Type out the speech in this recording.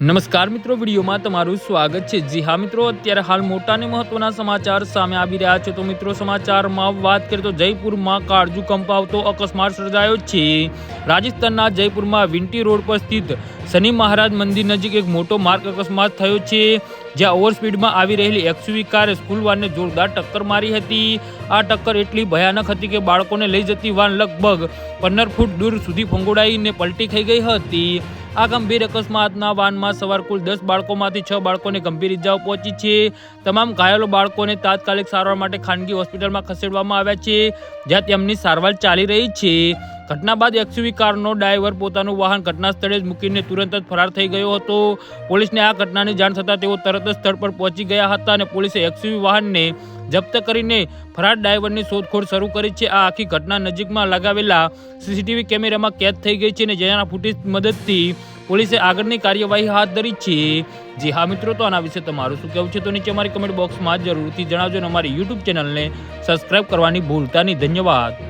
નમસ્કાર મિત્રો, વિડીયોમાં તમારું સ્વાગત છે। જી હા મિત્રો, અત્યારે હાલ મોટા અને મહત્વના સમાચાર સામે આવી રહ્યા છે। તો મિત્રો, સમાચારમાં વાત કરીએ તો જયપુરમાં કાળજુ કંપાવતો અકસ્માત સર્જાયો છે। રાજસ્થાનના જયપુરમાં વિંટી રોડ પર સ્થિત શનિ મહારાજ મંદિર નજીક એક મોટો માર્ગ અકસ્માત થયો છે, જ્યાં ઓવરસ્પીડમાં આવી રહેલી એક્સયુવી કારે સ્કૂલ વાનને જોરદાર ટક્કર મારી હતી। આ ટક્કર એટલી ભયાનક હતી કે બાળકોને લઈ જતી વાન લગભગ 15 ફૂટ દૂર સુધી ફંગોળાઈને પલટી થઈ ગઈ હતી। આ ગંભીર અકસ્માતના વાનમાં સવાર કુલ 10 બાળકોમાંથી 6 બાળકોને ગંભીર ઇજાઓ પહોંચી છે। તમામ ઘાયલો બાળકોને તાત્કાલિક સારવાર માટે ખાનગી હોસ્પિટલમાં ખસેડવામાં આવ્યા છે, જ્યાં તેમની સારવાર ચાલી રહી છે। ઘટના બાદ એક્સયુવી કારનો ડ્રાઈવર પોતાનું વાહન ઘટના સ્થળે જ મૂકીને તુરંત જ ફરાર થઈ ગયો હતો। પોલીસને આ ઘટનાની જાણ થતાં તેઓ તરત જ સ્થળ પર પહોંચી ગયા હતા અને પોલીસે એક્સયુવી વાહનને જપ્ત કરીને ફરાર ડ્રાઈવરની શોધખોળ શરૂ કરી છે। આ આખી ઘટના નજીકમાં લગાવેલા સીસીટીવી કેમેરામાં કેદ થઈ ગઈ છે અને જેના ફૂટેજ મદદથી પોલીસે આગળની કાર્યવાહી હાથ ધરી છે। જી હા મિત્રો, તો આના વિશે તમારું શું કહેવું છે તો નીચે અમારી કમેન્ટ બોક્સમાં જરૂરથી જણાવજો અને અમારી યુટ્યુબ ચેનલને સબસ્ક્રાઇબ કરવાની ભૂલતા નહીં। ધન્યવાદ।